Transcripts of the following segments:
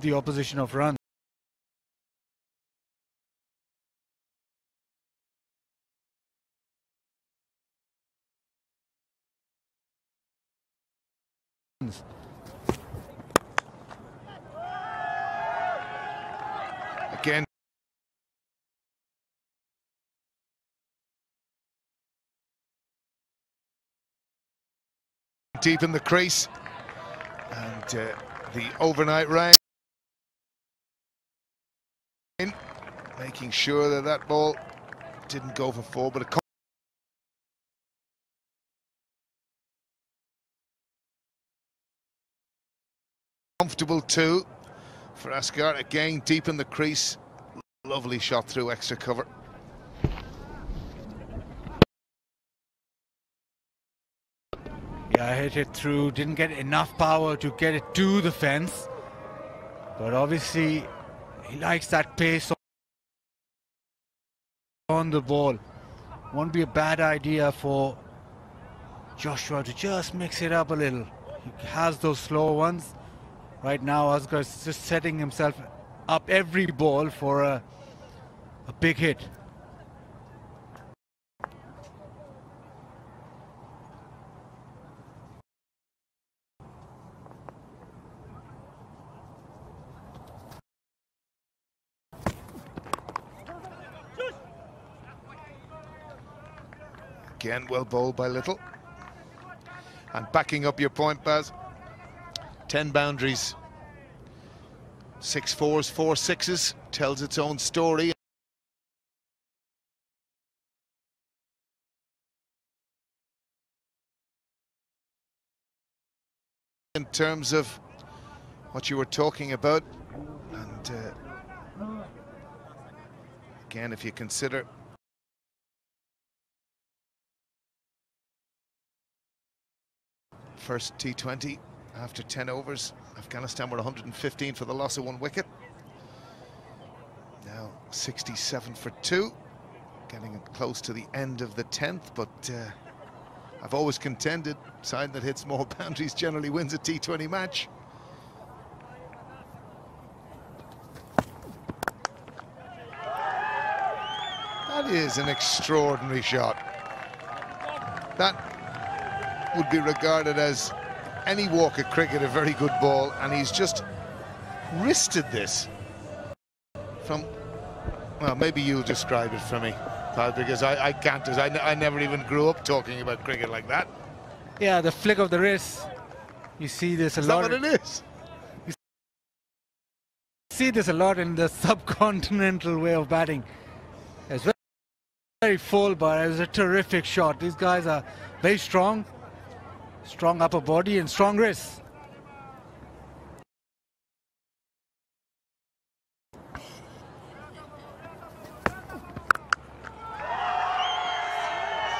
rob the opposition of runs. Again, deep in the crease, and the overnight rain, making sure that that ball didn't go for four, but a comfortable two for Asghar. Again, deep in the crease, lovely shot through extra cover. Yeah, hit it through, didn't get enough power to get it to the fence, but obviously he likes that pace on the ball. Won't be a bad idea for Joshua to just mix it up a little. He has those slow ones. Right now Asghar is just setting himself up every ball for a big hit. Again, well bowled by Little. And backing up your point, Baz, 10 boundaries, 6 fours, 4 sixes, tells its own story. In terms of what you were talking about, and again, if you consider first T20 after 10 overs, Afghanistan were 115 for the loss of 1 wicket. Now 67 for 2, getting close to the end of the 10th, but I've always contended side that hits more boundaries generally wins a T20 match. That is an extraordinary shot. That would be regarded as any walk of cricket a very good ball, and he's just wristed this from, well, maybe you'll describe it for me, Pal, because I can't, as I never even grew up talking about cricket like that. Yeah, the flick of the wrist. You see this a lot. Is that what it is? You see this a lot in the subcontinental way of batting. It's very, very full, but it was a terrific shot. These guys are very strong. Strong upper body and strong wrists.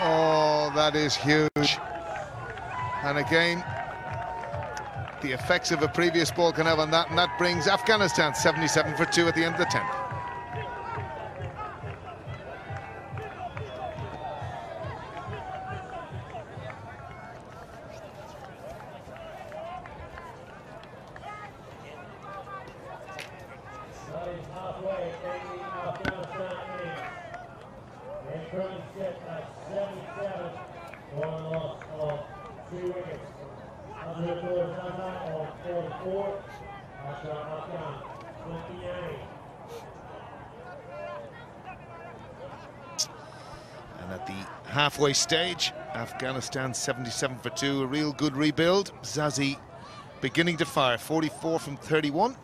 Oh, that is huge. And again, the effects of a previous ball can have on that, and that brings Afghanistan 77 for 2 at the end of the 10th. And at the halfway stage, Afghanistan 77 for 2, a real good rebuild. Zazi beginning to fire, 44 from 31,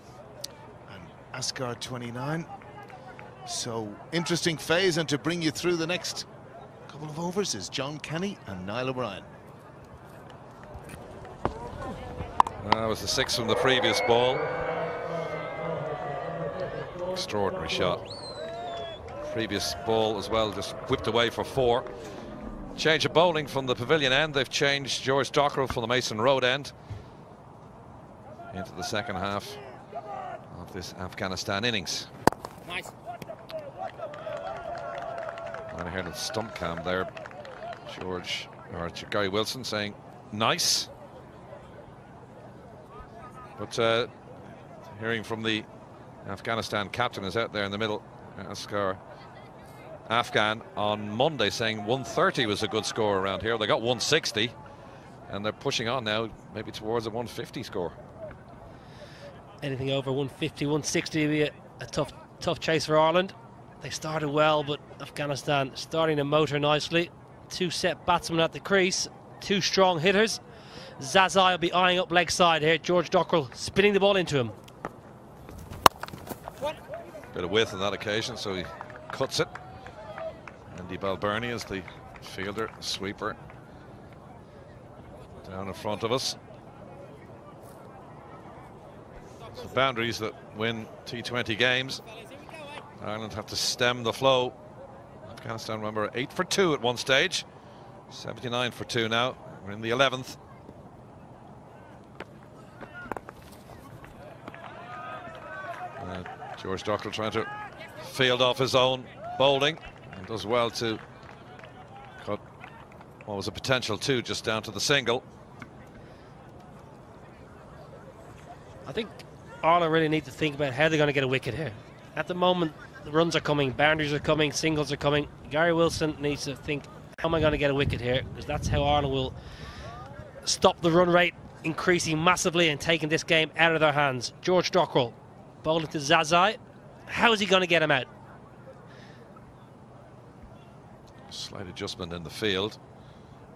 and Asghar 29. So interesting phase, and to bring you through the next couple of overs is John Kenny and Niall O'Brien. That was the 6 from the previous ball. Extraordinary shot. Previous ball as well, just whipped away for 4. Change of bowling from the pavilion end. They've changed George Dockrell from the Mason Road end into the second half of this Afghanistan innings. Nice. I heard the stump cam there. Gary Wilson saying nice. But hearing from the Afghanistan captain is out there in the middle, Asghar Afghan, on Monday, saying 130 was a good score around here. They got 160 and they're pushing on now, maybe towards a 150 score. Anything over 150, 160 would be a tough chase for Ireland. They started well, but Afghanistan starting to motor nicely. 2 set batsmen at the crease, 2 strong hitters. Zazai will be eyeing up leg side here. George Dockrell spinning the ball into him. Bit of width on that occasion, so he cuts it. Andy Balbirnie is the fielder, sweeper, down in front of us. So boundaries that win T20 games. Ireland have to stem the flow. Afghanistan, remember, 8 for 2 at one stage. 79 for 2 now. We're in the 11th. George Dockrell trying to field off his own bowling, and does well to cut what was a potential 2 just down to the single. I think Ireland really need to think about how they're going to get a wicket here. At the moment, the runs are coming, boundaries are coming, singles are coming. Gary Wilson needs to think, how am I going to get a wicket here? Because that's how Ireland will stop the run rate increasing massively and taking this game out of their hands. George Dockrell bowling to Zazai. How is he going to get him out? Slight adjustment in the field.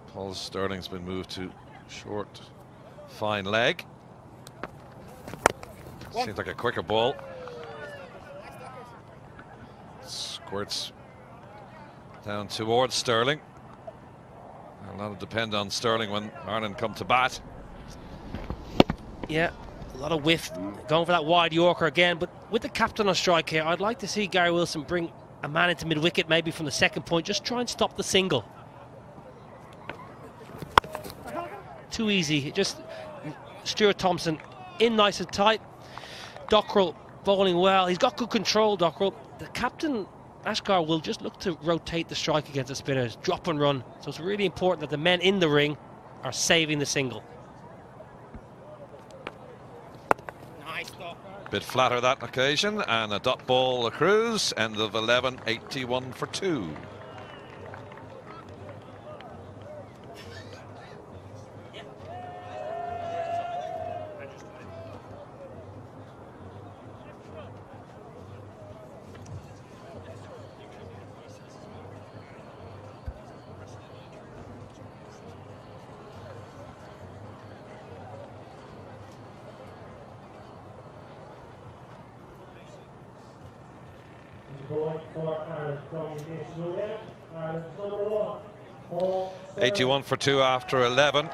Paul Stirling's been moved to short, fine leg. Seems like a quicker ball. Squirts down towards Stirling. A lot of depend on Stirling when Ireland come to bat. Yeah, a lot of whiff, going for that wide Yorker again. But with the captain on strike here, I'd like to see Gary Wilson bring a man into mid-wicket, maybe from the second point. Just try and stop the single. Too easy. Just Stuart Thompson in nice and tight. Dockrell bowling well. He's got good control, Dockrell. The captain, Asghar, will just look to rotate the strike against the spinners, drop and run. So it's really important that the men in the ring are saving the single. Bit flatter that occasion, and a dot ball accrues. End of 11, 81 for 2. Number 81 for 2 after 11.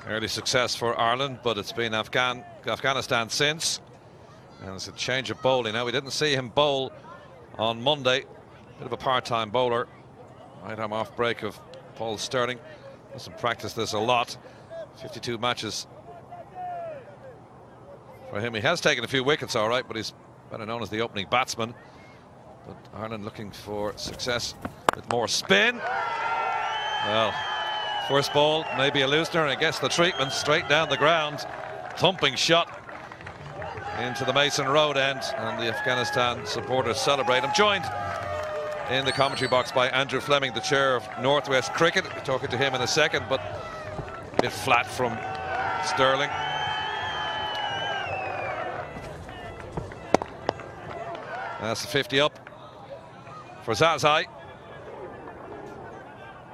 Early success for Ireland, but it's been Afghanistan since. And it's a change of bowling. Now, we didn't see him bowl on Monday. Bit of a part-time bowler. Right arm off break of Paul Stirling. Doesn't practice this a lot. 52 matches for him. He has taken a few wickets, all right, but he's better known as the opening batsman. But Ireland looking for success with more spin. Well, first ball, maybe a loosener, and I guess the treatment straight down the ground. Thumping shot into the Mason Road end, and the Afghanistan supporters celebrate. I'm joined in the commentary box by Andrew Fleming, the chair of Northwest Cricket. We'll be talking to him in a second, but a bit flat from Stirling. That's the 50 up for Zazai.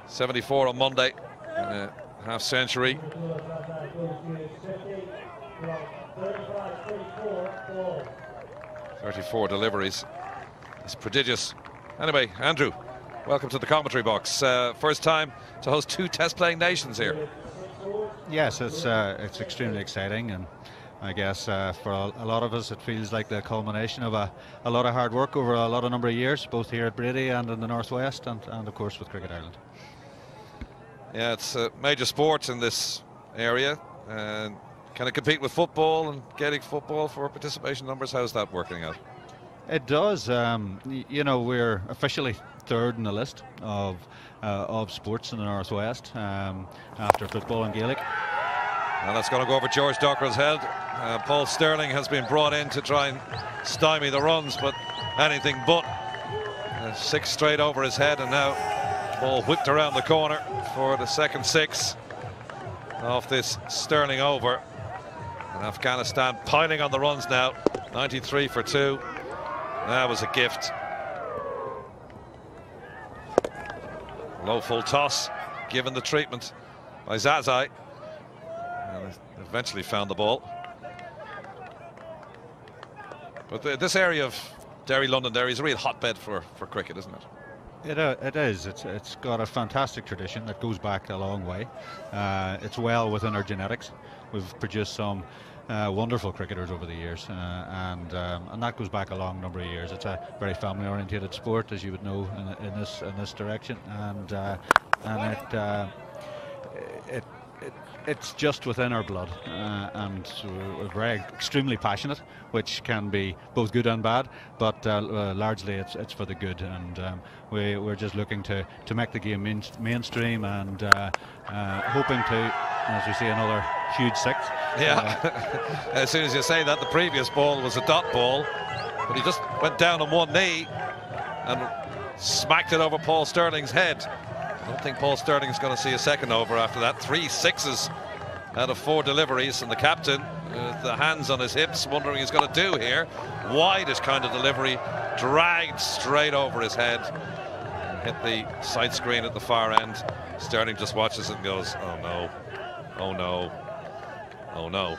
74 on Monday in a half century. 34 deliveries. It's prodigious. Anyway, Andrew, welcome to the commentary box. First time to host 2 test-playing nations here. Yes, it's extremely exciting, and I guess for a lot of us it feels like the culmination of a lot of hard work over a lot of number of years, both here at Brady and in the Northwest, and of course with Cricket Ireland. Yeah, it's a major sport in this area, and can it compete with football and Gaelic football for participation numbers? How's that working out? It does. You know, we're officially third in the list of sports in the Northwest, after football and Gaelic. And that's going to go over George Docker's head. Paul Sterling has been brought in to try and stymie the runs, but anything but. 6 straight over his head, and now ball whipped around the corner for the second 6 off this Sterling over. And Afghanistan piling on the runs now. 93 for 2. That was a gift. Low full toss given the treatment by Zazai, and eventually found the ball. But this area of Derry, Londonderry is a real hotbed for cricket, isn't it? It is. It's got a fantastic tradition that goes back a long way. It's well within our genetics. We've produced some wonderful cricketers over the years, and that goes back a long number of years. It's a very family-oriented sport, as you would know, in this direction, and it's just within our blood, and we're very extremely passionate, which can be both good and bad, but largely it's for the good, and we're just looking to make the game mainstream, and hoping to, as we see, another huge 6. Yeah. As soon as you say that, the previous ball was a dot ball, but he just went down on one knee and smacked it over Paul Sterling's head. I don't think Paul Sterling's going to see a second over after that. 3 6s out of 4 deliveries, and the captain with the hands on his hips, wondering what he's going to do here. Widest kind of delivery, dragged straight over his head, and hit the side screen at the far end. Sterling just watches it and goes, "Oh no, oh no, oh no."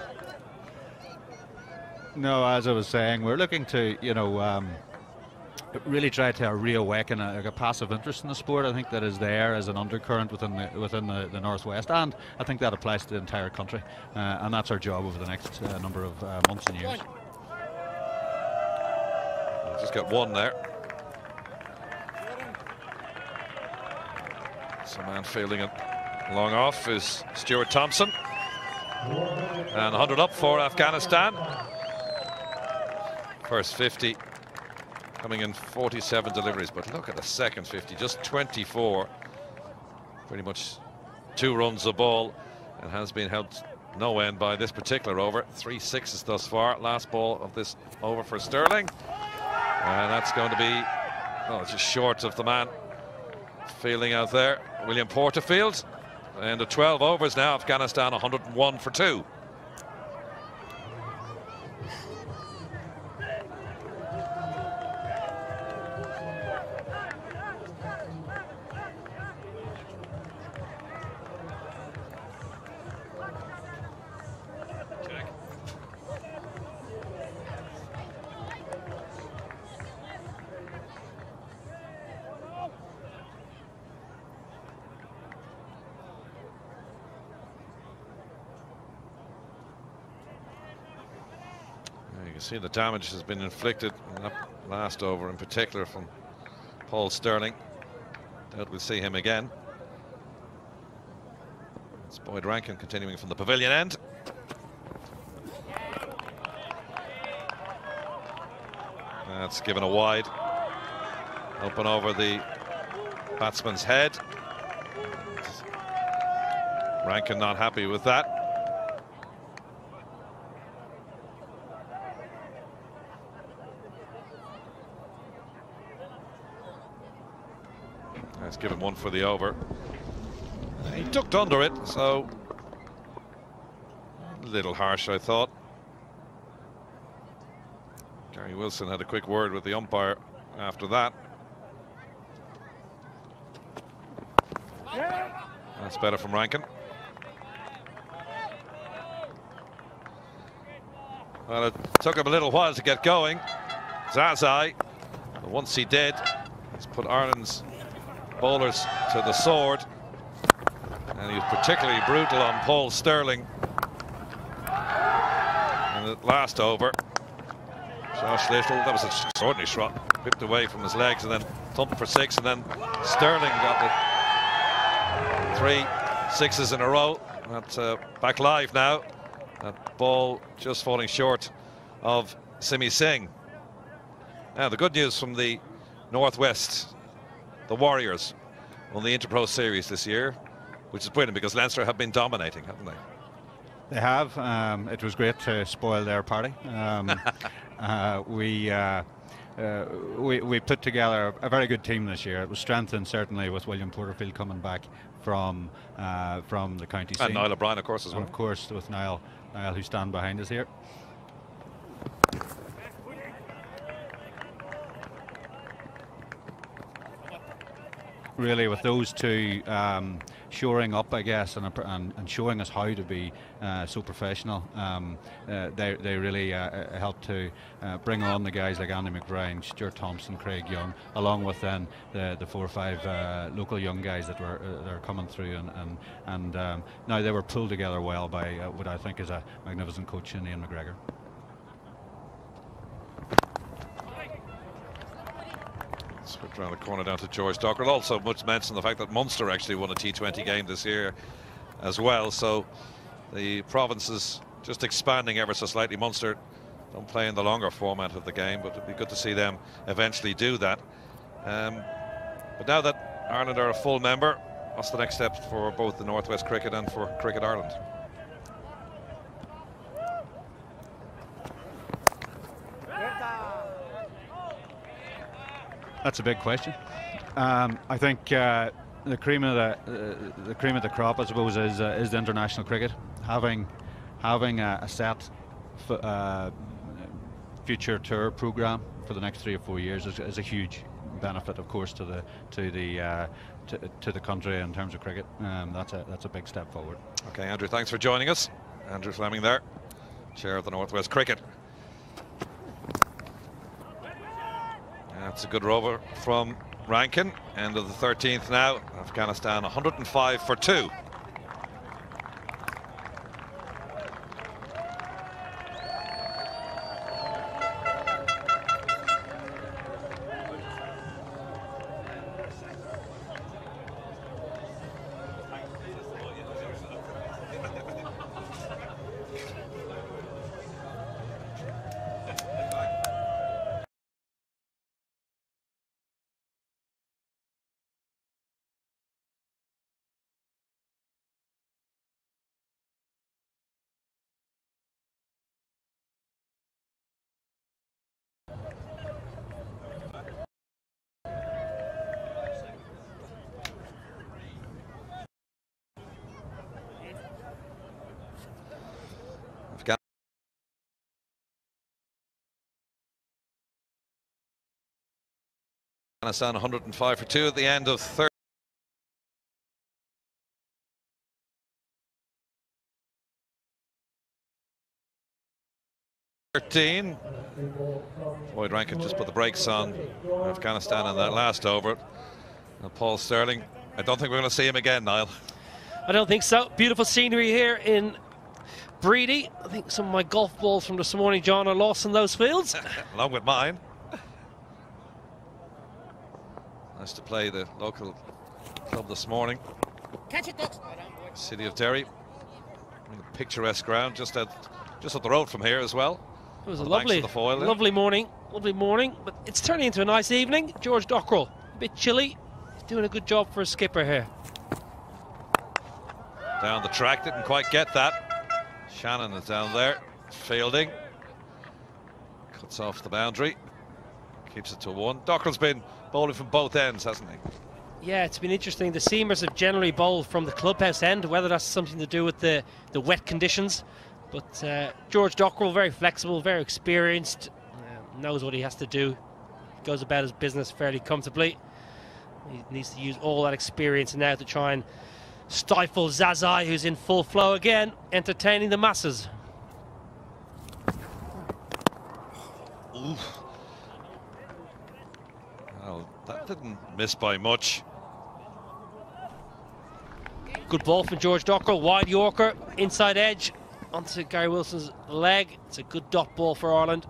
No, as I was saying, we're looking to, really try to reawaken a passive interest in the sport. I think that is there as an undercurrent within the Northwest, and I think that applies to the entire country, and that's our job over the next number of months and years. Just got one there. Some man fielding it long off is Stuart Thompson, and 100 up for Afghanistan. First 50 coming in 47 deliveries, but look at the second 50, just 24. Pretty much 2 runs a ball, and has been helped no end by this particular over. 3 6s thus far. Last ball of this over for Sterling, and that's going to be just short of the man fielding out there, William Porterfield. And at 12 overs now, Afghanistan 101 for 2. You can see the damage has been inflicted in that last over, in particular from Paul Sterling. Doubt we'll see him again. It's Boyd Rankin continuing from the pavilion end. That's given a wide, up and over the batsman's head. Rankin not happy with that. That's given one for the over. He ducked under it, so a little harsh, I thought. Gary Wilson had a quick word with the umpire after that. That's better from Rankin. Well, it took him a little while to get going. Zazai, but once he did, he's put Ireland's bowlers to the sword, and he was particularly brutal on Paul Sterling in the last over. Josh Little, that was an extraordinary shot, whipped away from his legs and then thumped for 6, and then Sterling got the 3 6s in a row. That's back live now. That ball just falling short of Simi Singh. Now the good news from the Northwest, the Warriors won the Interpro Series this year, which is brilliant because Leinster have been dominating, haven't they? They have. It was great to spoil their party. We put together a very good team this year. It was strengthened certainly with William Porterfield coming back from the county scene. And Niall O'Brien, of course, as well. And of course, with Niall, who stand behind us here. Really, with those two shoring up, I guess, and showing us how to be so professional, they really helped to bring on the guys like Andy McBride, Stuart Thompson, Craig Young, along with then the 4 or 5 local young guys that are coming through, and now they were pulled together well by what I think is a magnificent coach in Ian McGregor. Slipped around the corner down to George Dockrell. Also much mentioned the fact that Munster actually won a T20 game this year as well, so the province is just expanding ever so slightly. Munster don't play in the longer format of the game, but it'd be good to see them eventually do that. But now that Ireland are a full member, what's the next step for both the Northwest Cricket and for Cricket Ireland? That's a big question. I think the cream of the crop, I suppose, is the international cricket. Having a set future tour program for the next 3 or 4 years is a huge benefit, of course, to the country in terms of cricket. That's a big step forward. Okay, Andrew, thanks for joining us. Andrew Fleming there, chair of the Northwest Cricket. That's a good rover from Rankin. End of the 13th now. Afghanistan 105 for 2. Afghanistan 105 for 2 at the end of 13. Lloyd Rankin just put the brakes on Afghanistan in that last over. And Paul Sterling, I don't think we're going to see him again, Niall. I don't think so. Beautiful scenery here in Breedy. I think some of my golf balls from this morning, John, are lost in those fields. Along with mine. Nice to play the local club this morning. Catch it, Ducks. City of Derry. In the picturesque ground just up the road from here as well. It was a lovely morning, but it's turning into a nice evening. George Dockrell, a bit chilly. He's doing a good job for a skipper here. Down the track, didn't quite get that. Shannon is down there, fielding. Cuts off the boundary. Keeps it to 1. Dockrell's been bowling from both ends, hasn't he? Yeah, it's been interesting. The seamers have generally bowled from the clubhouse end, whether that's something to do with the wet conditions. But George Dockrell, very flexible, very experienced, knows what he has to do. Goes about his business fairly comfortably. He needs to use all that experience now to try and stifle Zazai, who's in full flow again, entertaining the masses. Oof. Well, that didn't miss by much. Good ball from George Dockrell, wide Yorker, inside edge, onto Gary Wilson's leg. It's a good dot ball for Ireland.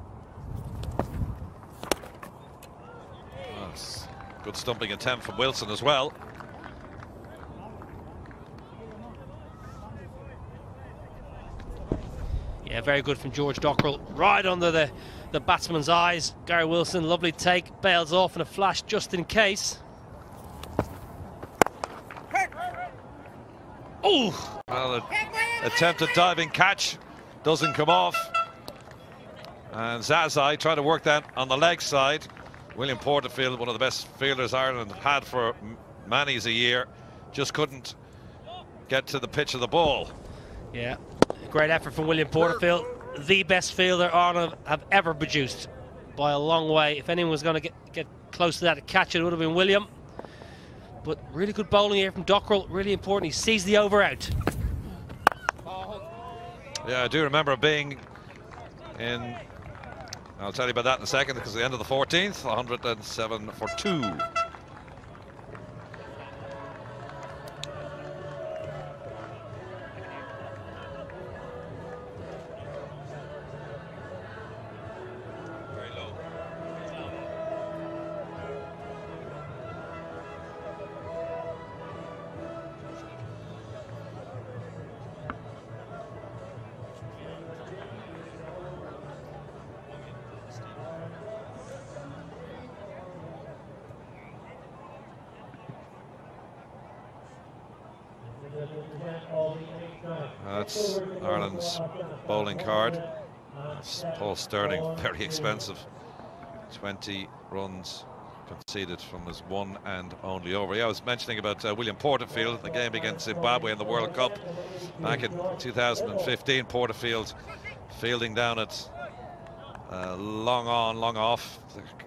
That's good stumping attempt from Wilson as well. Yeah, very good from George Dockrell, right under the batsman's eyes. Gary Wilson, lovely take, bails off in a flash just in case. Oh! Well, an attempted diving catch doesn't come off. And Zazai trying to work that on the leg side. William Porterfield, one of the best fielders Ireland have had for many's a year, just couldn't get to the pitch of the ball. Yeah, great effort from William Porterfield. The best fielder Ireland have ever produced by a long way. If anyone was going to get close to that to catch it, it would have been William. But really good bowling here from Dockrell, really important. He sees the over out. Yeah, I do remember being in, I'll tell you about that in a second, because at the end of the 14th, 107 for 2. That's Ireland's bowling card. That's Paul Sterling, very expensive. 20 runs conceded from his one and only over. Yeah, I was mentioning about William Porterfield, the game against Zimbabwe in the World Cup back in 2015. Porterfield fielding down at long on, long off.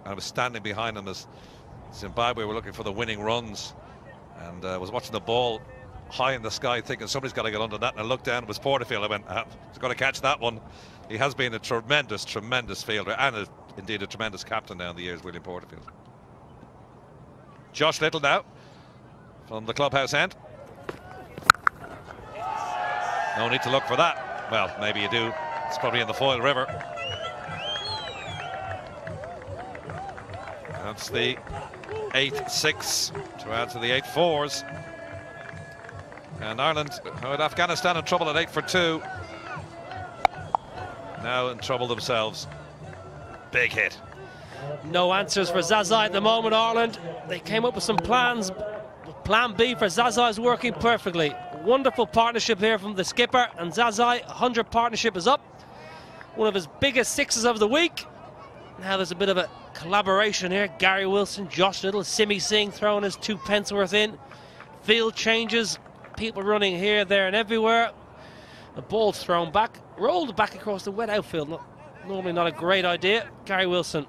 I was standing behind him as Zimbabwe were looking for the winning runs, and was watching the ball high in the sky thinking somebody's got to get under that, and I looked down, it was Porterfield. I went, he's got to catch that one. He has been a tremendous fielder, and indeed a tremendous captain down the years, William Porterfield. Josh Little now from the clubhouse end. No need to look for that. Well, maybe you do. It's probably in the Foyle River. That's the 8-6 to add to the 8-4s. And Ireland, with Afghanistan in trouble at 8 for 2. Now in trouble themselves. Big hit. No answers for Zazai at the moment, Ireland. They came up with some plans. Plan B for Zazai is working perfectly. Wonderful partnership here from the skipper and Zazai. 100 partnership is up. One of his biggest sixes of the week. Now there's a bit of a collaboration here. Gary Wilson, Josh Little, Simi Singh throwing his 2 pence worth in. Field changes. People running here, there and everywhere. The ball's thrown back, rolled back across the wet outfield. Normally not a great idea. Gary Wilson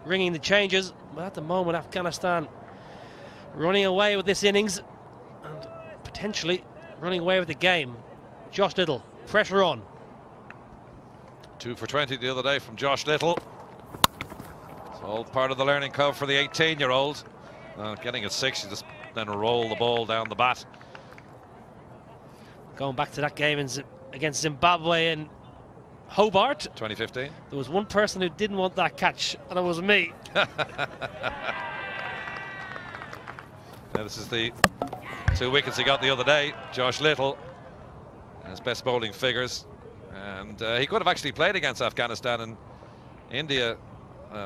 ringing the changes, but at the moment Afghanistan running away with this innings and potentially running away with the game. Josh Little, pressure on. 2 for 20 the other day from Josh Little. It's all part of the learning curve for the 18-year-old. Getting a 6, you just then roll the ball down the bat. Going back to that game against Zimbabwe in Hobart 2015. There was one person who didn't want that catch, and it was me. Now this is the 2 wickets he got the other day. Josh Little, his best bowling figures, and he could have actually played against Afghanistan and India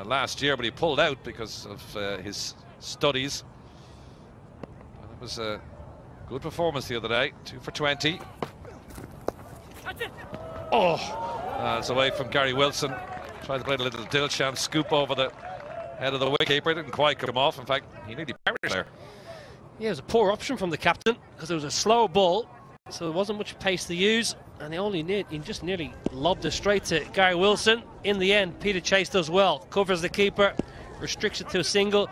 last year, but he pulled out because of his studies. And it was a good performance the other day. 2 for 20. Oh, it's away from Gary Wilson. Tried to play a little Dilshan scoop over the head of the wicketkeeper. Didn't quite come off. In fact, he nearly buried there. Yeah, it was a poor option from the captain because it was a slow ball, so there wasn't much pace to use, and he just nearly lobbed it straight to Gary Wilson. In the end, Peter Chase does well. Covers the keeper, restricts it to a single.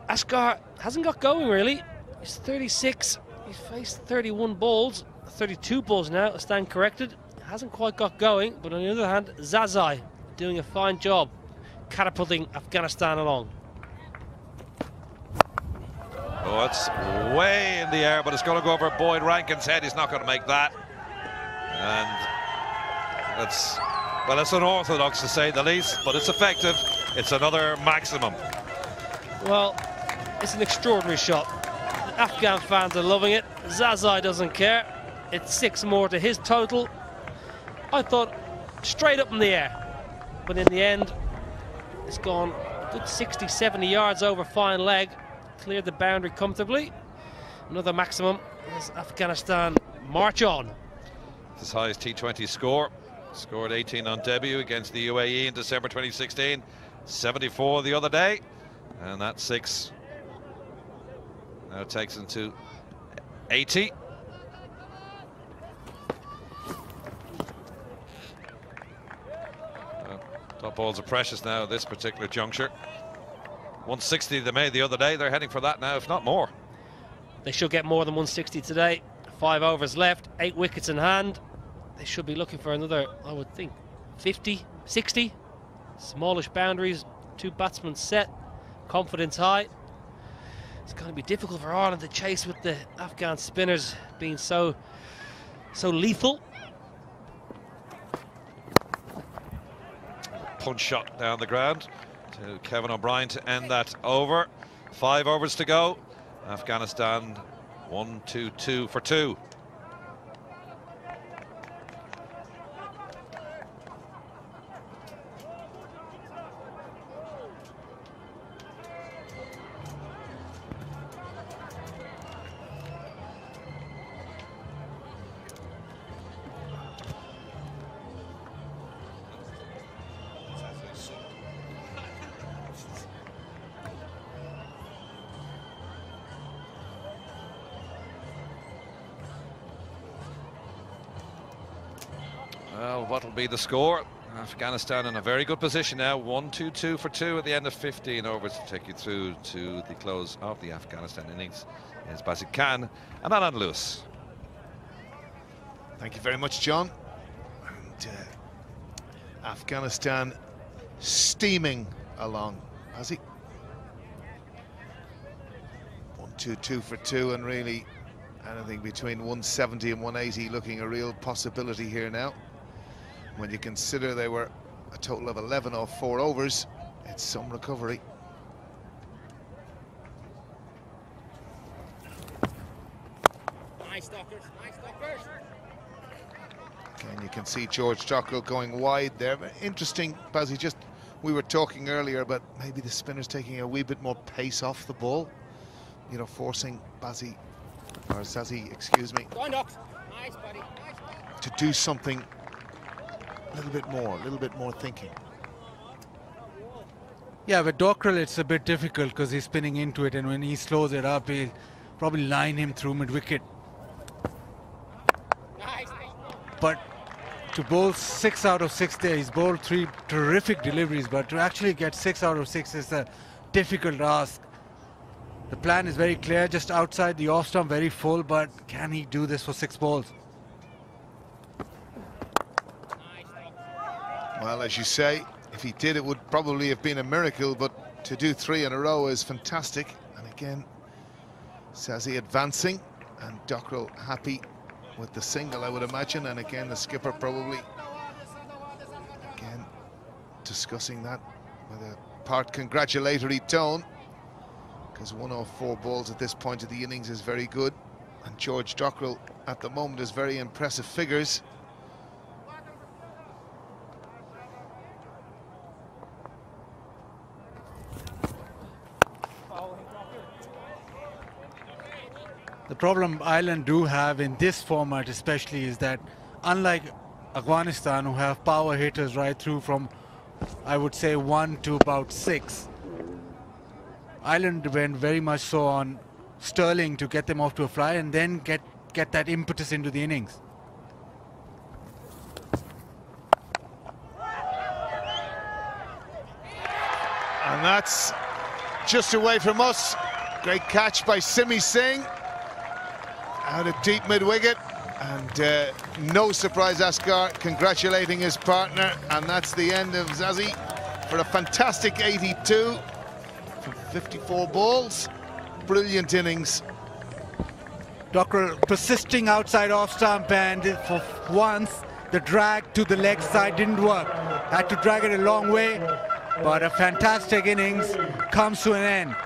Asghar hasn't got going really. He's 36. He's faced 31 balls, 32 balls now. I stand corrected. Hasn't quite got going, but on the other hand, Zazai doing a fine job catapulting Afghanistan along. Oh, it's way in the air, but it's going to go over Boyd Rankin's head. He's not going to make that. And it's unorthodox to say the least, but it's effective. It's another maximum. Well, it's an extraordinary shot. The Afghan fans are loving it. Zazai doesn't care. It's 6 more to his total. I thought straight up in the air, but in the end, it's gone a good 60-70 yards over fine leg. Cleared the boundary comfortably. Another maximum. as Afghanistan march on. His highest T20 score. Scored 18 on debut against the UAE in December 2016. 74 the other day. And that 6 now takes him to 80. Top balls are precious now at this particular juncture. 160 they made the other day. They're heading for that now, if not more. They should get more than 160 today. 5 overs left, 8 wickets in hand. They should be looking for another, I would think, 50, 60. Smallish boundaries, 2 batsmen set, confidence high. It's going to be difficult for Ireland to chase with the Afghan spinners being so lethal. Punch shot down the ground to Kevin O'Brien to end that over. 5 overs to go. Afghanistan 1-2-2 for 2. Well, what'll be the score? Afghanistan in a very good position now. 1-2-2 for 2 at the end of 15 overs to take you through to the close of the Afghanistan innings. Is Basit Khan and Alan Lewis. Thank you very much, John. And Afghanistan steaming along. Has he? 1-2-2 for 2, and really anything between 170 and 180 looking a real possibility here now. When you consider they were a total of 11 off 4 overs, it's some recovery. Nice Dockers, nice Dockers. Again, you can see George Dockrell going wide there. But interesting, Bazzy, just we were talking earlier about maybe the spinners taking a wee bit more pace off the ball, you know, forcing Bazzy, or Zazi, excuse me, Go on, Docs. Nice, buddy. Nice. to do something a little bit more thinking. Yeah, with Dockrell it's a bit difficult because he's spinning into it, and when he slows it up, he'll probably line him through mid-wicket. Nice. But to bowl 6 out of 6 there, he's bowled 3 terrific deliveries, but to actually get 6 out of 6 is a difficult ask. The plan is very clear, just outside the off stump, very full, but can he do this for 6 balls? Well, as you say, if he did, it would probably have been a miracle, but to do 3 in a row is fantastic. And again, Zazi advancing, and Dockrell happy with the single, I would imagine. And again, the skipper probably, again, discussing that with a part congratulatory tone, because 104 balls at this point of the innings is very good. And George Dockrell at the moment has very impressive figures. The problem Ireland do have in this format especially is that, unlike Afghanistan, who have power hitters right through from, I would say, 1 to about 6, Ireland went very much so on Sterling to get them off to a fly and then get that impetus into the innings. And that's just away from us. Great catch by Simi Singh out of deep mid-wicket, and no surprise, Asghar congratulating his partner, and that's the end of Zazi for a fantastic 82 from 54 balls. Brilliant innings. Dockrell persisting outside off stump, and for once the drag to the leg side didn't work. Had to drag it a long way, but a fantastic innings comes to an end.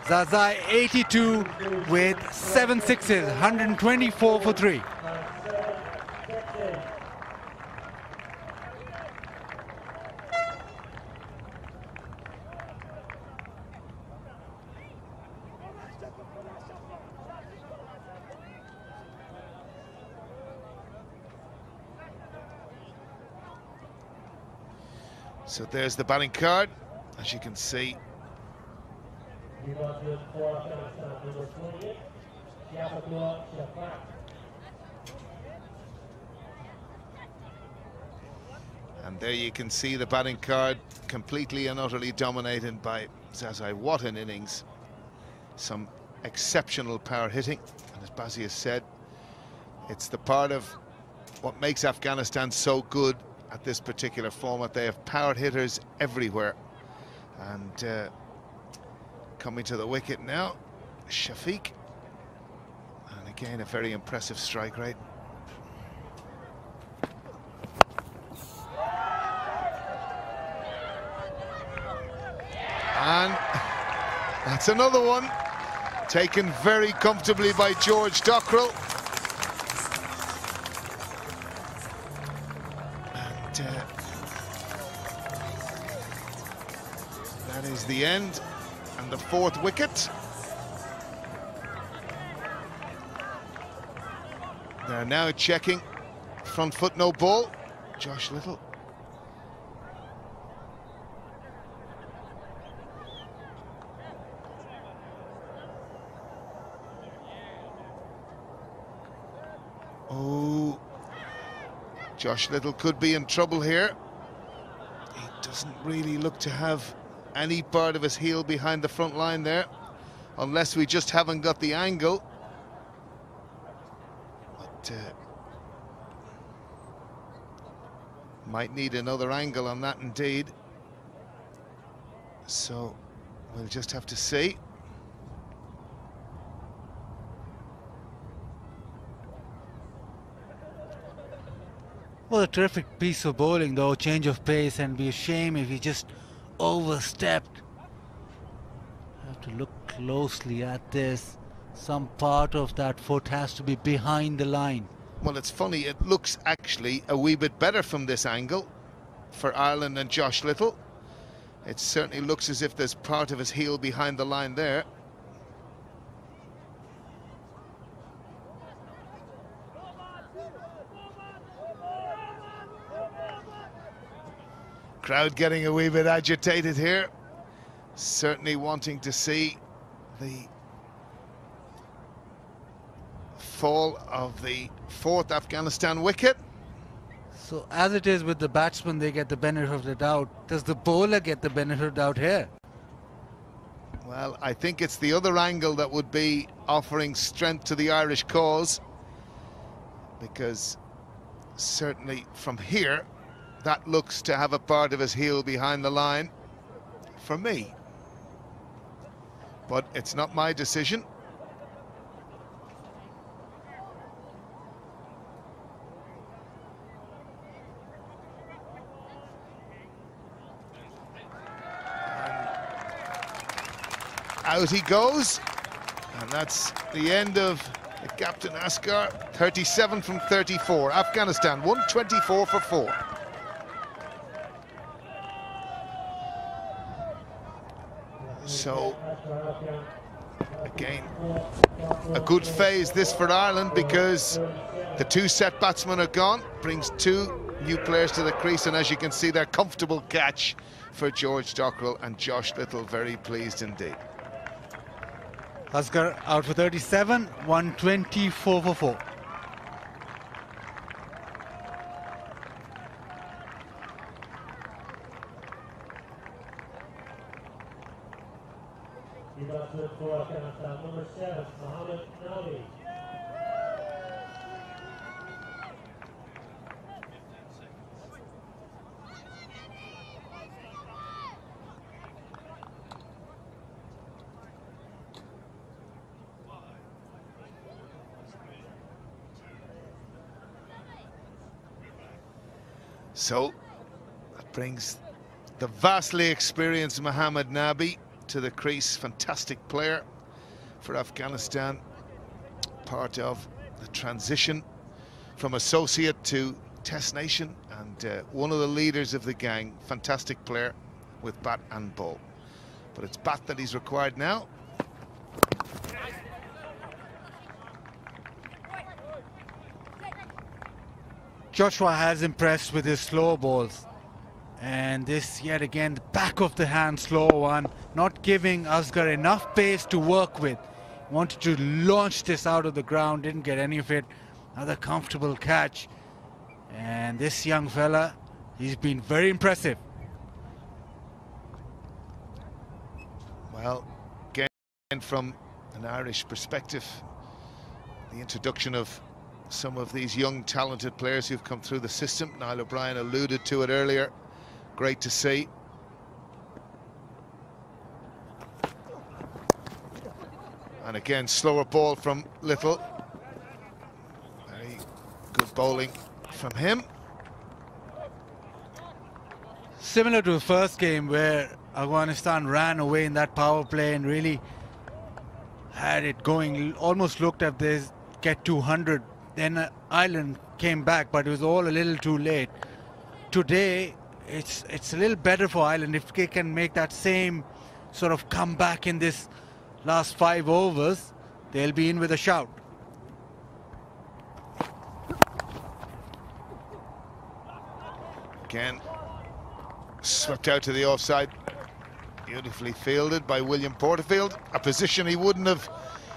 Zazai 82 with 7 sixes, 124 for 3. So there's the batting card, as you can see. And there you can see the batting card, completely and utterly dominated by Zazai. What an innings. Some exceptional power hitting. And as Bazzi has said, it's the part of what makes Afghanistan so good at this particular format. They have power hitters everywhere. And coming to the wicket now, Shafiq. And again, a very impressive strike rate. And that's another one, taken very comfortably by George Dockrell. And that is the end, and the 4th wicket. They're now checking front foot, no ball. Josh Little. Oh, Josh Little could be in trouble here. He doesn't really look to have any part of his heel behind the front line there, unless we just haven't got the angle. But might need another angle on that indeed. So we'll just have to see. Well, a terrific piece of bowling though, change of pace, and be a shame if he just overstepped. Have to look closely at this. Some part of that foot has to be behind the line. Well, it's funny, it looks actually a wee bit better from this angle for Ireland and Josh Little. It certainly looks as if there's part of his heel behind the line there. Crowd getting a wee bit agitated here, certainly wanting to see the fall of the 4th Afghanistan wicket. So as it is with the batsman, they get the benefit of the doubt. Does the bowler get the benefit of the doubt here? Well, I think it's the other angle that would be offering strength to the Irish cause, because certainly from here that looks to have a part of his heel behind the line for me. But it's not my decision. Out he goes, and that's the end of the Captain Asghar. 37 from 34. Afghanistan 124 for 4. So, again, a good phase this for Ireland, because the 2 set batsmen are gone, brings 2 new players to the crease, and as you can see, they're comfortable catch for George Dockrell, and Josh Little very pleased indeed. Asghar out for 37, 124 for 4. For Afghanistan, number 7, Mohammed Nabi. So that brings the vastly experienced Mohammed Nabi to the crease. Fantastic player for Afghanistan, part of the transition from associate to Test Nation, and one of the leaders of the gang. Fantastic player with bat and ball, but it's bat that he's required now. Joshua has impressed with his slow balls. And this yet again, the back of the hand slow one, not giving Asghar enough pace to work with. Wanted to launch this out of the ground, didn't get any of it. Another comfortable catch. And this young fella, he's been very impressive. Well, again, from an Irish perspective, the introduction of some of these young talented players who've come through the system. Niall O'Brien alluded to it earlier. Great to see. And again, slower ball from Little. Very good bowling from him. Similar to the first game where Afghanistan ran away in that power play and really had it going, almost looked at this get 200. Then Ireland came back, but it was all a little too late. Today, it's a little better for Ireland if they can make that same sort of comeback in this last 5 overs. They'll be in with a shout. Again, swept out to the offside. Beautifully fielded by William Porterfield. A position he wouldn't have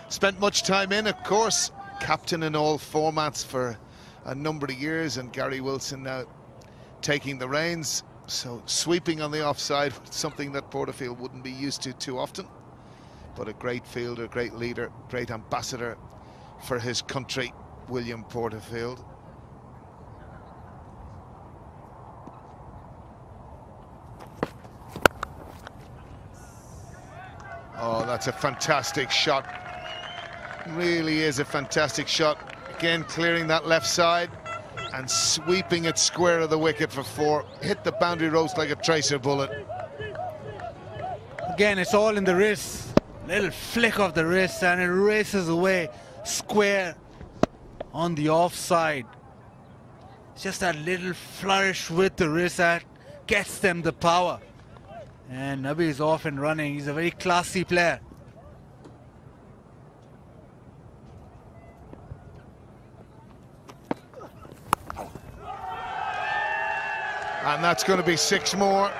spent much time in, of course. Captain in all formats for a number of years, and Gary Wilson now taking the reins. So sweeping on the offside, something that Porterfield wouldn't be used to too often. But a great fielder, great leader, great ambassador for his country, William Porterfield. Oh, that's a fantastic shot. Really is a fantastic shot. Again, clearing that left side and sweeping it square of the wicket for 4. Hit the boundary ropes like a tracer bullet. Again, it's all in the wrist. Little flick of the wrist and it races away square on the offside. Just that little flourish with the wrist that gets them the power. And Nabi is off and running. He's a very classy player. And that's going to be 6 more.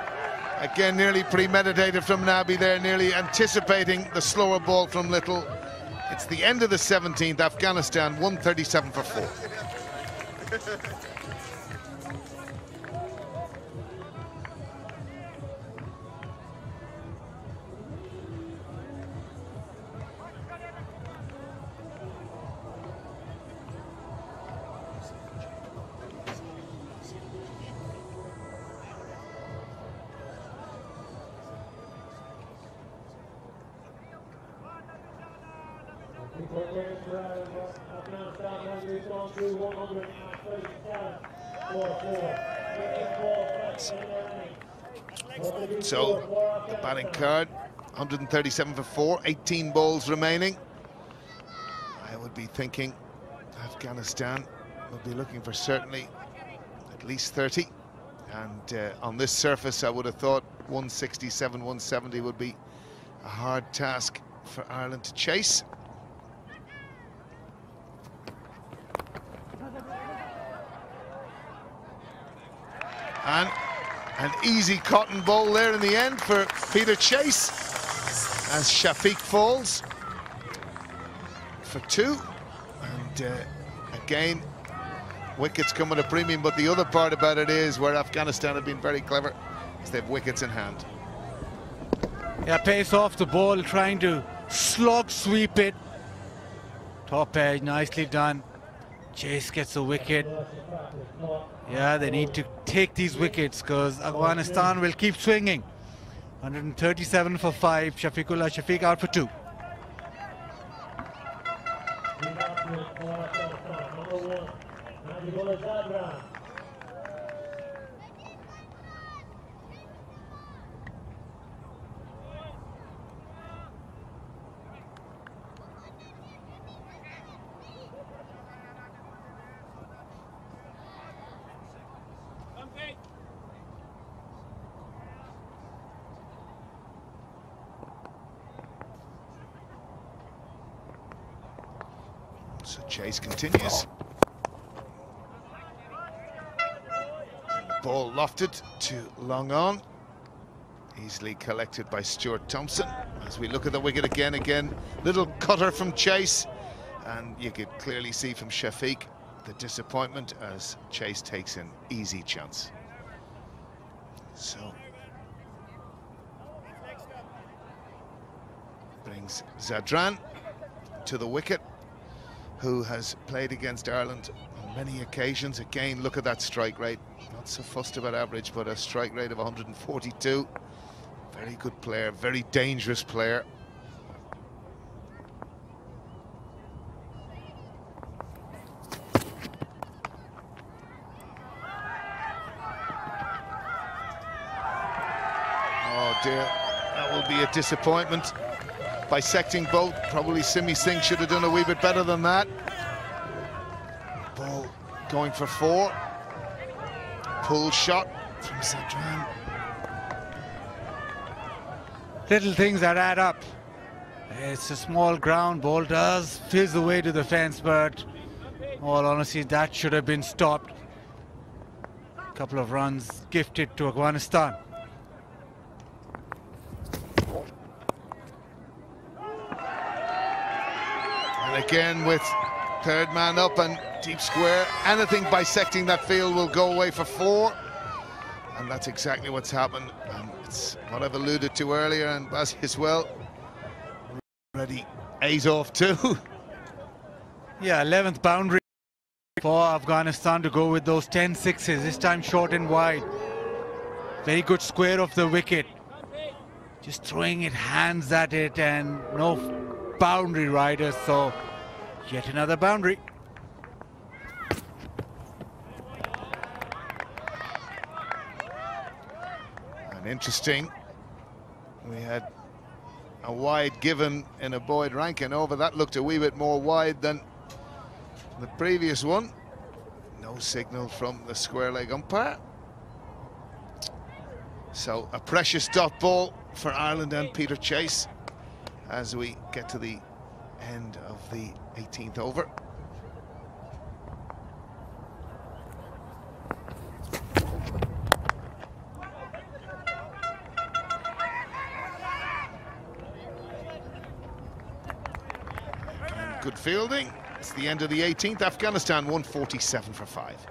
Again, nearly premeditated from Nabi there, nearly anticipating the slower ball from Little. It's the end of the 17th. Afghanistan 137 for 4. So the batting card, 137 for 4, 18 balls remaining. I would be thinking Afghanistan will be looking for certainly at least 30. And on this surface, I would have thought 167, 170 would be a hard task for Ireland to chase. And an easy cotton bowl there in the end for Peter Chase as Shafiq falls for 2. And again, wickets come at a premium, but the other part about it is where Afghanistan have been very clever is they have wickets in hand. Yeah, pace off the ball, trying to slog sweep it. Top edge, nicely done. Chase gets a wicket. Yeah, they need to take these wickets because Afghanistan will keep swinging. 137 for 5. Shafiqullah Shafiq out for 2. So Chase continues. Ball lofted to long on. Easily collected by Stuart Thompson. As we look at the wicket again, little cutter from Chase. And you could clearly see from Shafiq the disappointment as Chase takes an easy chance. So brings Zadran to the wicket, who has played against Ireland on many occasions. Again, look at that strike rate. Not so fussed about average, but a strike rate of 142. Very good player, very dangerous player. Oh dear, that will be a disappointment. Bisecting both, probably Simi Singh should have done a wee bit better than that. Ball going for 4. Pull shot from Zadran. Little things that add up. It's a small ground, ball does fizz away to the fence, but all honesty, that should have been stopped. A couple of runs gifted to Afghanistan. And again with third man up and deep square, anything bisecting that field will go away for 4. And that's exactly what's happened. And it's what I've alluded to earlier, and Bazzi as well. Already 8 off 2. Yeah, 11th boundary for Afghanistan to go with those 10 sixes, this time short and wide. Very good square of the wicket. Just throwing it, hands at it, and no boundary riders, so yet another boundary. And interesting, we had a wide given in a Boyd Rankin over. That looked a wee bit more wide than the previous one. No signal from the square leg umpire. So a precious dot ball for Ireland and Peter Chase as we get to the end of the 18th over. Good fielding. It's the end of the 18th. Afghanistan 147 for 5.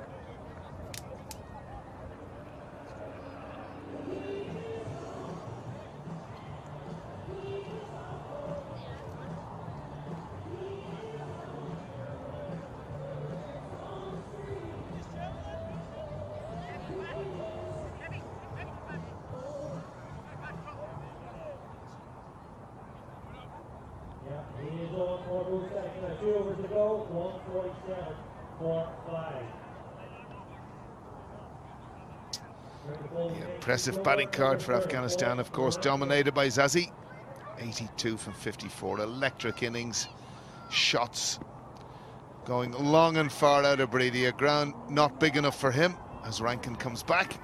Impressive batting card for Afghanistan, of course, dominated by Zazi. 82 from 54, electric innings, shots going long and far out of Brady. A ground not big enough for him as Rankin comes back.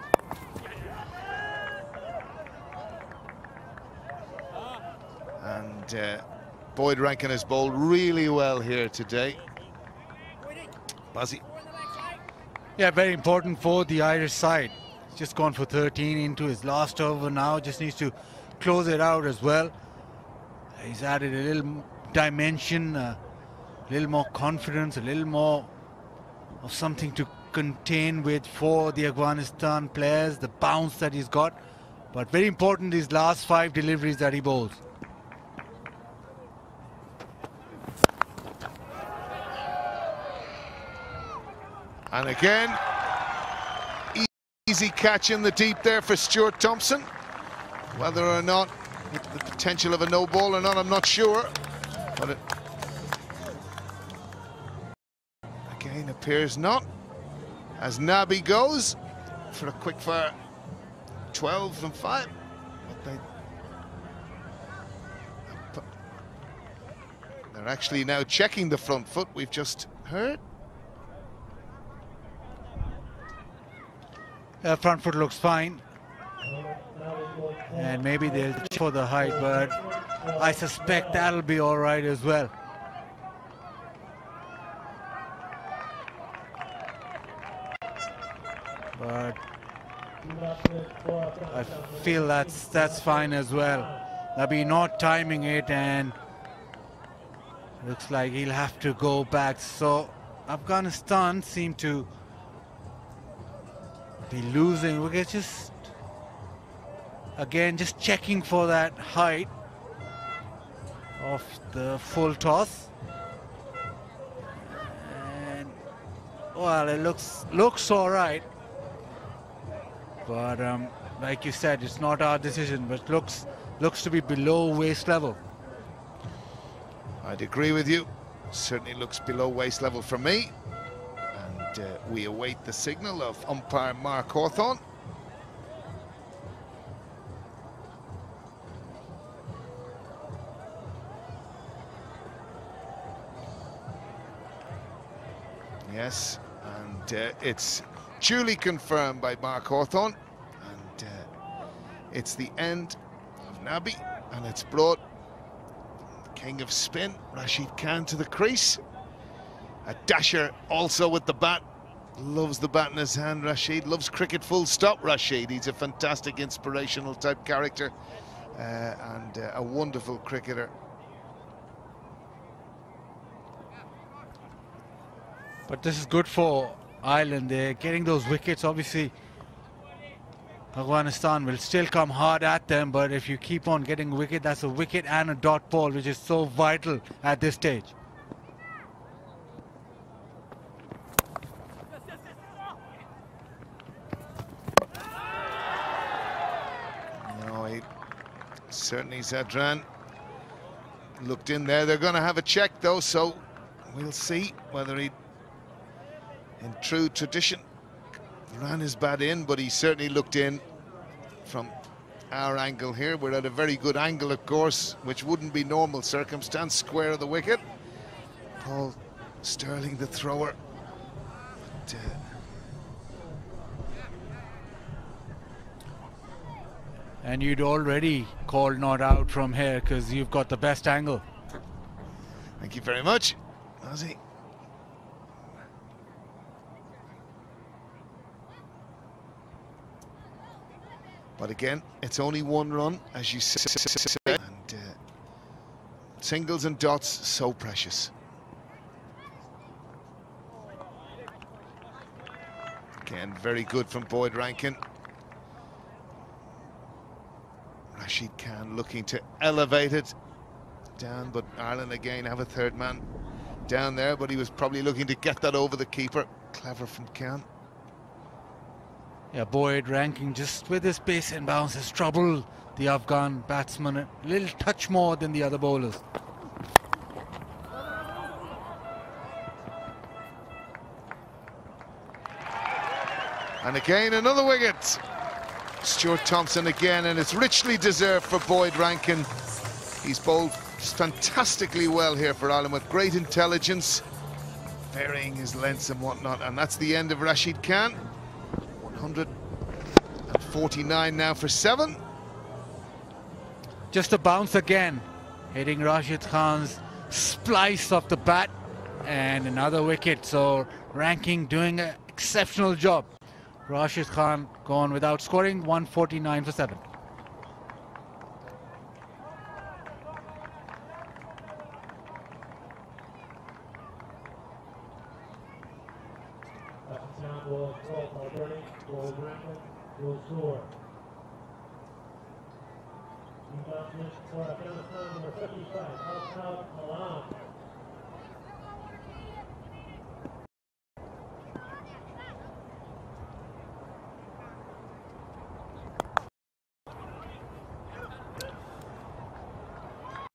And Boyd Rankin has bowled really well here today. Bazzi. Yeah, very important for the Irish side. Just gone for 13 into his last over now, just needs to close it out as well. He's added a little dimension, a little more confidence, a little more of something to contain with for the Afghanistan players, the bounce that he's got. But very important, these last 5 deliveries that he bowls. And again, easy catch in the deep there for Stuart Thompson. Whether or not the potential of a no ball or not, I'm not sure. But it again appears not. As Nabi goes for a quick fire 12 and 5. But they're actually now checking the front foot, we've just heard. Front foot looks fine, and maybe they'll check for the height, but I suspect that'll be all right as well. But I feel that's fine as well. Nabi not timing it, and looks like he'll have to go back. So Afghanistan seem to be losing wickets. Just again, just checking for that height of the full toss. And well, it looks all right. But like you said, it's not our decision, but looks to be below waist level. I'd agree with you. Certainly looks below waist level for me. And we await the signal of umpire Mark Hawthorne. Yes, and it's duly confirmed by Mark Hawthorne, and it's the end of Nabi, and it's brought the king of spin, Rashid Khan, to the crease. A dasher also with the bat. Loves the bat in his hand, Rashid. Loves cricket full stop, Rashid. He's a fantastic inspirational type character and a wonderful cricketer. But this is good for Ireland. They're getting those wickets. Obviously, Afghanistan will still come hard at them, but if you keep on getting a wicket, that's a wicket and a dot ball, which is so vital at this stage. No, certainly Zadran looked in there. They're going to have a check, though, so we'll see whether he, in true tradition, ran his bat in, but he certainly looked in from our angle here. We're at a very good angle, of course, which wouldn't be normal circumstance, square of the wicket. Paul Sterling, the thrower. But, and you'd already called not out from here because you've got the best angle. Thank you very much, Ozzy. But again, it's only one run, as you said, and singles and dots, so precious. Again, very good from Boyd Rankin. Rashid Khan looking to elevate it down, but Ireland again have a third man down there, but he was probably looking to get that over the keeper. Clever from Khan. Yeah, Boyd Rankin just with his pace and bounce has troubled the Afghan batsman a little touch more than the other bowlers. And again, another wicket. Stuart Thompson again, and it's richly deserved for Boyd Rankin. He's bowled fantastically well here for Ireland with great intelligence, varying his lengths and whatnot, and that's the end of Rashid Khan. 149 now for 7. Just a bounce again, hitting Rashid Khan's splice of the bat, and another wicket. So Rankin doing an exceptional job. Rashid Khan gone without scoring, 149 for 7.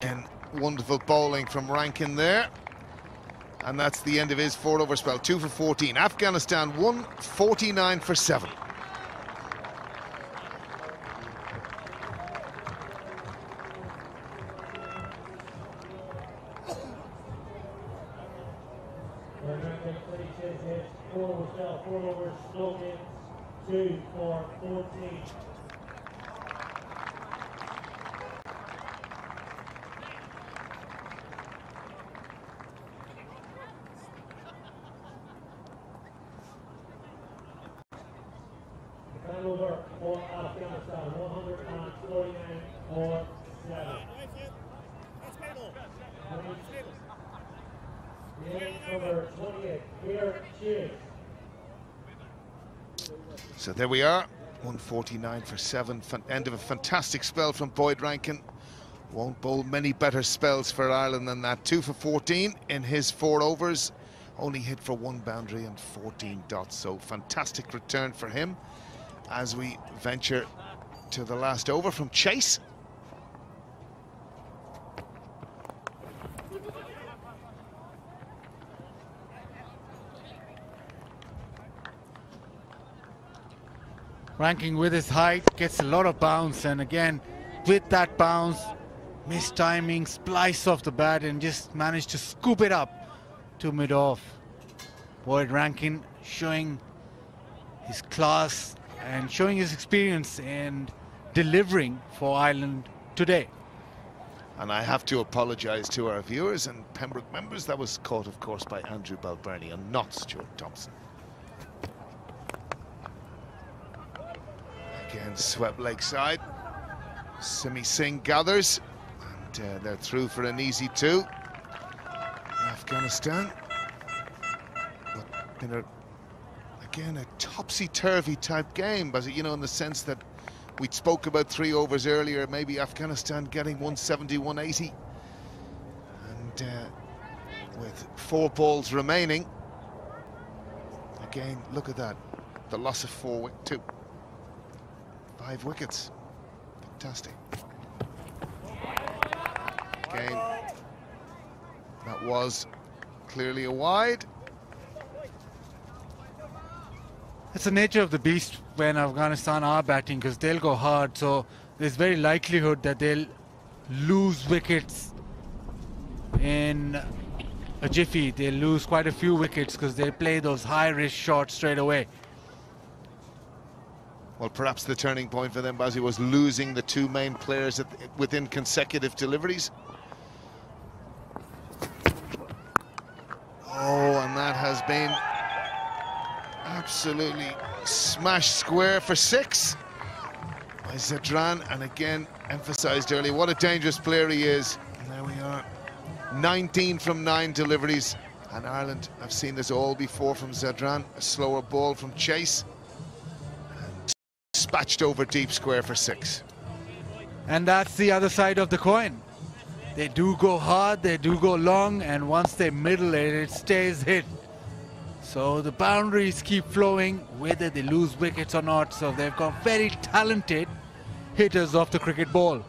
And wonderful bowling from Rankin there. And that's the end of his 4-over spell. 2 for 14. Afghanistan 149 for 7. over for Afghanistan, 149 or 7. Number 28, here she is. So there we are, 149 for 7. End of a fantastic spell from Boyd Rankin. Won't bowl many better spells for Ireland than that. 2 for 14 in his 4 overs. Only hit for 1 boundary and 14 dots. So fantastic return for him as we venture to the last over from Chase. Ranking with his height gets a lot of bounce, and again with that bounce, missed timing, splice off the bat, and just managed to scoop it up to mid-off. Boyd Rankin showing his class and showing his experience in delivering for Ireland today. And I have to apologise to our viewers and Pembroke members. That was caught, of course, by Andrew Balbirnie and not Stuart Thompson. Again, swept leg side. Simi Singh gathers, and they're through for an easy 2. Afghanistan. But in again, a topsy-turvy type game, but you know, in the sense that we spoke about 3 overs earlier, maybe Afghanistan getting 170, 180. And with 4 balls remaining, again, look at that. The loss of 5 wickets. Fantastic. Again, that was clearly a wide. It's the nature of the beast when Afghanistan are batting, because they'll go hard, so there's very likelihood that they'll lose wickets in a jiffy. They'll lose quite a few wickets because they play those high-risk shots straight away. Well, perhaps the turning point for them, Bazzi, was losing the 2 main players within consecutive deliveries. Oh, and that has been absolutely smashed square for 6 by Zedran, and again emphasized earlier what a dangerous player he is. And there we are, 19 from 9 deliveries, and Ireland have seen this all before from Zedran. A slower ball from Chase, and dispatched over deep square for 6. And that's the other side of the coin. They do go hard, they do go long, and once they middle it, it stays hit. So the boundaries keep flowing, whether they lose wickets or not. So they've got very talented hitters off the cricket ball.